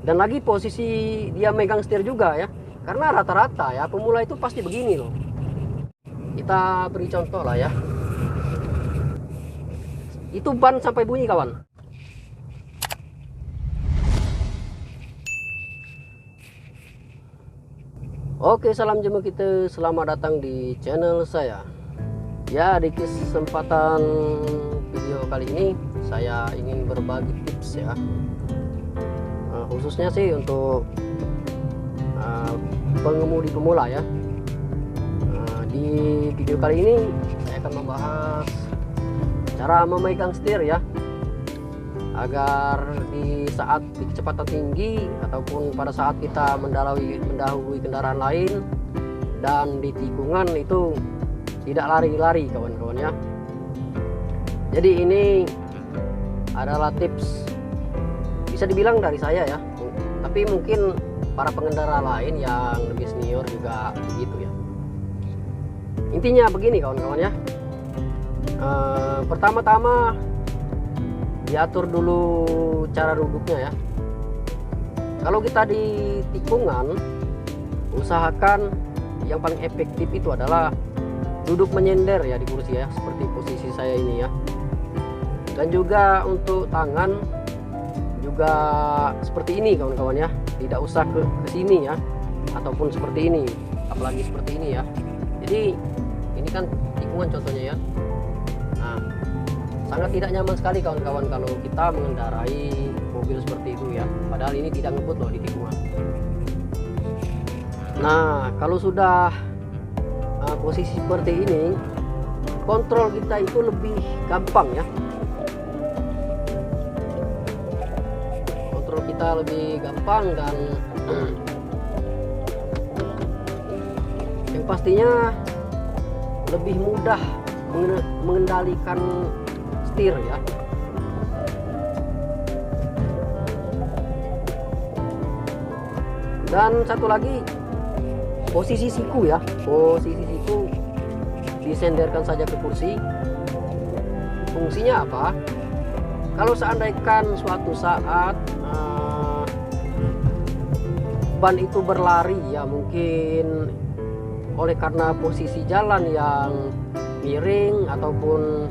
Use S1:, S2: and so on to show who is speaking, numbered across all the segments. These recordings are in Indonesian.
S1: Dan lagi posisi dia megang setir juga ya, karena rata-rata ya pemula itu pasti begini loh. Kita beri contoh lah ya, itu ban sampai bunyi kawan. Oke, salam jemaah kita, selamat datang di channel saya. Ya, di kesempatan video kali ini saya ingin berbagi tips ya, khususnya sih untuk pengemudi pemula ya. Di video kali ini saya akan membahas cara memegang setir ya, agar di saat di kecepatan tinggi ataupun pada saat kita mendahului kendaraan lain dan di tikungan itu tidak lari-lari kawan-kawan ya. Jadi ini adalah tips bisa dibilang dari saya ya, tapi mungkin para pengendara lain yang lebih senior juga begitu ya. Intinya begini kawan-kawan ya, pertama-tama diatur dulu cara duduknya ya. Kalau kita di tikungan, usahakan yang paling efektif itu adalah duduk menyender ya di kursi ya, seperti posisi saya ini ya. Dan juga untuk tangan juga seperti ini kawan-kawan ya, tidak usah ke sini ya, ataupun seperti ini, apalagi seperti ini ya. Jadi ini kan tikungan contohnya ya. Nah, sangat tidak nyaman sekali kawan-kawan kalau kita mengendarai mobil seperti itu ya, padahal ini tidak ngebut loh di tikungan. Nah, kalau sudah posisi seperti ini, kontrol kita itu lebih gampang ya, kontrol kita lebih gampang dan yang pastinya lebih mudah mengendalikan setir ya. Dan satu lagi, posisi siku ya, posisi siku disenderkan saja ke kursi. Fungsinya apa? Kalau seandainya suatu saat ban itu berlari ya, mungkin oleh karena posisi jalan yang miring ataupun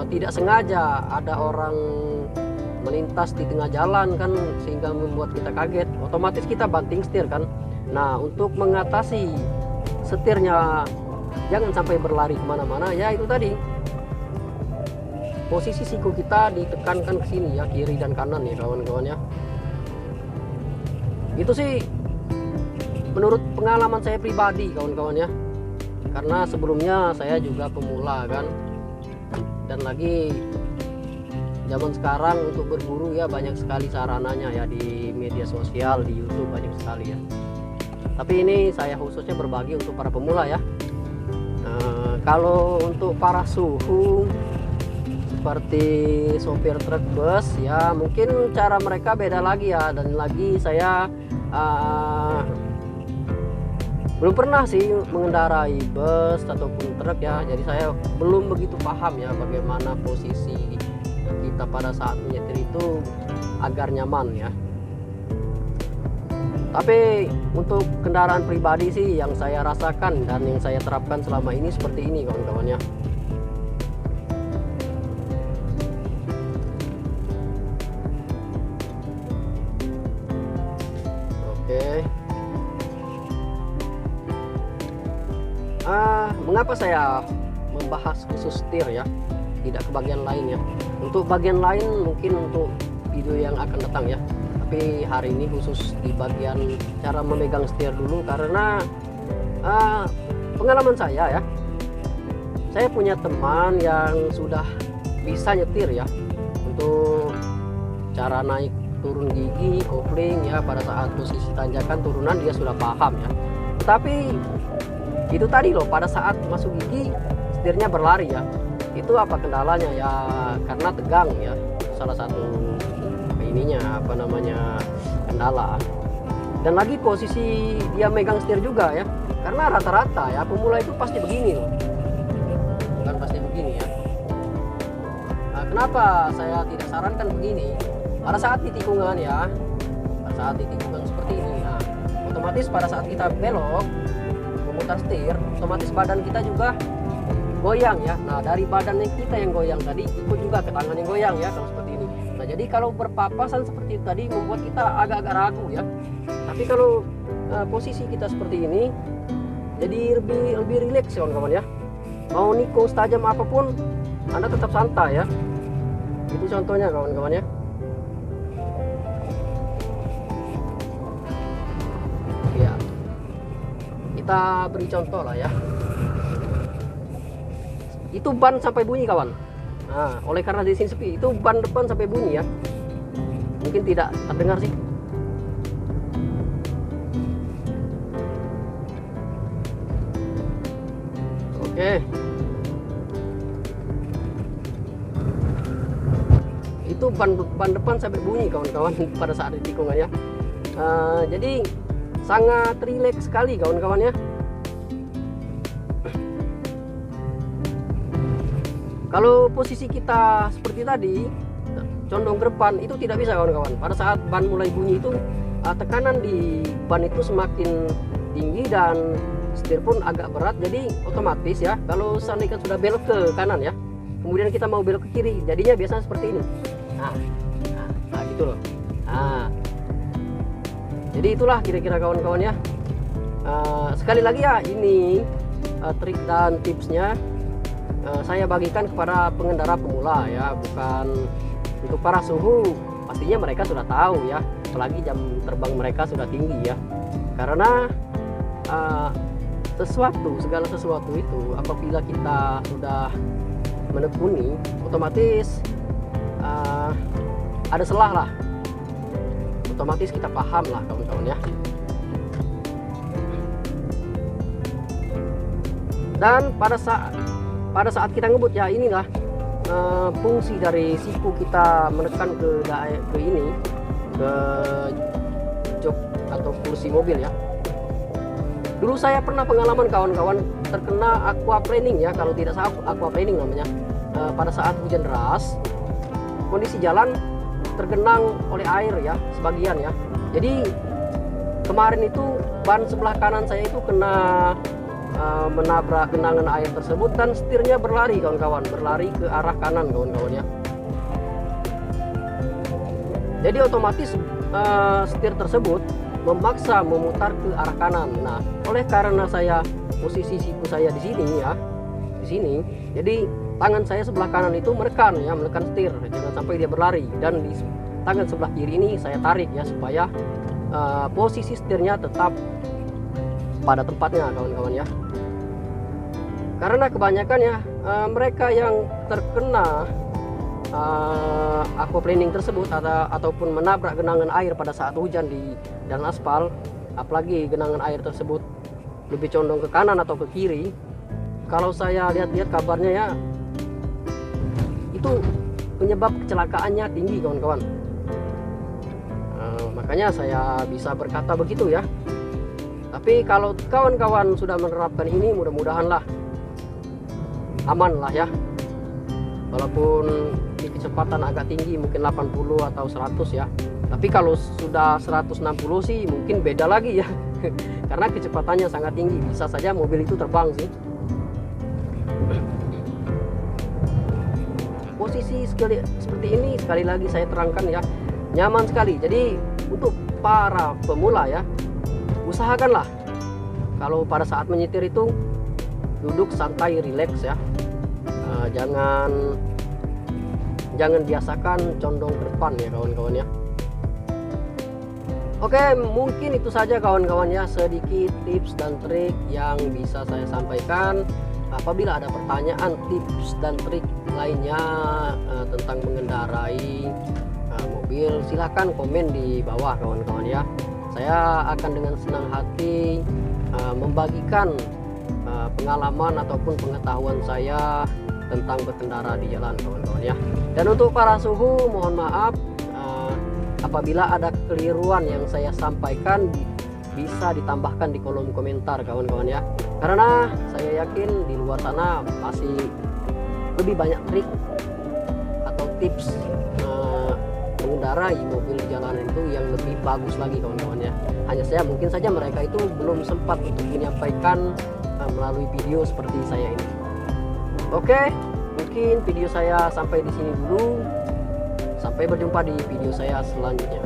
S1: tidak sengaja ada orang melintas di tengah jalan kan, sehingga membuat kita kaget, otomatis kita banting setir kan. Nah, untuk mengatasi setirnya jangan sampai berlari kemana-mana ya, itu tadi posisi siku kita ditekankan ke sini ya, kiri dan kanan ya kawan-kawan ya. Itu sih menurut pengalaman saya pribadi kawan-kawan ya, karena sebelumnya saya juga pemula kan. Dan lagi zaman sekarang untuk berburu ya banyak sekali sarananya ya, di media sosial, di YouTube banyak sekali ya. Tapi ini saya khususnya berbagi untuk para pemula ya. Kalau untuk para suhu seperti sopir truk bus ya, mungkin cara mereka beda lagi ya. Dan lagi saya belum pernah sih mengendarai bus ataupun truk ya, jadi saya belum begitu paham ya bagaimana posisi kita pada saat menyetir itu agar nyaman ya. Tapi untuk kendaraan pribadi sih yang saya rasakan dan yang saya terapkan selama ini seperti ini kawan-kawan ya. Oke. Mengapa saya membahas khusus setir ya, tidak ke bagian lain ya. Untuk bagian lain mungkin untuk video yang akan datang ya, tapi hari ini khusus di bagian cara memegang setir dulu, karena pengalaman saya ya, saya punya teman yang sudah bisa nyetir ya, untuk cara naik turun gigi, kopling ya, pada saat posisi tanjakan turunan dia sudah paham ya. Tetapi itu tadi loh, pada saat masuk gigi setirnya berlari ya. Itu apa kendalanya ya, karena tegang ya, salah satu ininya apa namanya kendala. Dan lagi posisi dia megang setir juga ya, karena rata-rata ya pemula itu pasti begini loh, bukan pasti begini ya. Nah, kenapa saya tidak sarankan begini? pada saat di tikungan ya, pada saat di tikungan seperti ini, nah otomatis pada saat kita belok memutar setir, otomatis badan kita juga goyang ya. Nah dari badannya kita yang goyang tadi ikut juga ke tangan yang goyang ya kalau seperti ini. Nah jadi kalau berpapasan seperti itu tadi membuat kita agak-agak ragu ya. Tapi kalau posisi kita seperti ini, jadi lebih rileks kawan-kawan ya. Mau nikung setajam apapun, Anda tetap santai ya. Itu contohnya kawan-kawan ya. Ya, kita beri contoh lah ya. Itu ban sampai bunyi kawan. Nah, oleh karena di sini sepi, itu ban depan sampai bunyi ya. Mungkin tidak terdengar sih. Oke. Itu ban depan sampai bunyi kawan-kawan pada saat di tikungan ya. Jadi sangat rileks sekali kawan-kawan ya. Kalau posisi kita seperti tadi condong ke depan itu tidak bisa kawan-kawan. Pada saat ban mulai bunyi itu tekanan di ban itu semakin tinggi dan setir pun agak berat. Jadi otomatis ya kalau seandainya sudah belok ke kanan ya, kemudian kita mau belok ke kiri, jadinya biasanya seperti ini. Nah gitu loh. Nah, jadi itulah kira-kira kawan-kawan ya. Sekali lagi ya, ini trik dan tipsnya saya bagikan kepada pengendara pemula ya, bukan untuk para suhu. Pastinya mereka sudah tahu ya, apalagi jam terbang mereka sudah tinggi ya. Karena segala sesuatu itu apabila kita sudah menekuni, otomatis ada selah lah, otomatis kita paham lah kawan-kawan ya. Dan pada saat kita ngebut ya, inilah fungsi dari siku kita menekan ke ini, ke jok atau kursi mobil ya. Dulu saya pernah pengalaman kawan-kawan terkena aquaplaning ya, kalau tidak salah aquaplaning namanya. Pada saat hujan deras, kondisi jalan tergenang oleh air ya, sebagian ya. Jadi kemarin itu ban sebelah kanan saya itu kena menabrak genangan air tersebut dan setirnya berlari kawan-kawan, berlari ke arah kanan kawan-kawan ya. Jadi otomatis setir tersebut memaksa memutar ke arah kanan. Nah, oleh karena saya posisi siku saya di sini ya, di sini, jadi tangan saya sebelah kanan itu menekan setir, jangan sampai dia berlari. Dan di tangan sebelah kiri ini saya tarik ya, supaya posisi setirnya tetap pada tempatnya kawan-kawan ya. Karena kebanyakan ya mereka yang terkena aquaplaning tersebut ataupun menabrak genangan air pada saat hujan di jalan aspal, apalagi genangan air tersebut lebih condong ke kanan atau ke kiri, kalau saya lihat-lihat kabarnya ya, itu penyebab kecelakaannya tinggi kawan-kawan. Makanya saya bisa berkata begitu ya. Tapi kalau kawan-kawan sudah menerapkan ini, mudah-mudahan lah aman lah ya. Walaupun di kecepatan agak tinggi, mungkin 80 atau 100 ya. Tapi kalau sudah 160 sih mungkin beda lagi ya. Karena kecepatannya sangat tinggi, bisa saja mobil itu terbang sih. Posisi seperti ini sekali lagi saya terangkan ya, nyaman sekali. Jadi untuk para pemula ya, usahakanlah kalau pada saat menyetir itu duduk santai, rileks ya. Jangan biasakan condong ke depan ya kawan-kawan ya. Oke, mungkin itu saja kawan-kawan ya, sedikit tips dan trik yang bisa saya sampaikan. Apabila ada pertanyaan, tips dan trik lainnya tentang mengendarai mobil, silahkan komen di bawah kawan-kawan ya. Saya akan dengan senang hati membagikan pengalaman ataupun pengetahuan saya tentang berkendara di jalan kawan-kawan ya. Dan untuk para suhu, mohon maaf apabila ada kekeliruan yang saya sampaikan, bisa ditambahkan di kolom komentar kawan-kawan ya. Karena saya yakin di luar sana masih lebih banyak trik atau tips mengendarai mobil di jalanan itu yang lebih bagus lagi kawan-kawan ya. Hanya saya mungkin saja mereka itu belum sempat untuk menyampaikan melalui video seperti saya ini. Oke, mungkin video saya sampai di sini dulu. Sampai berjumpa di video saya selanjutnya.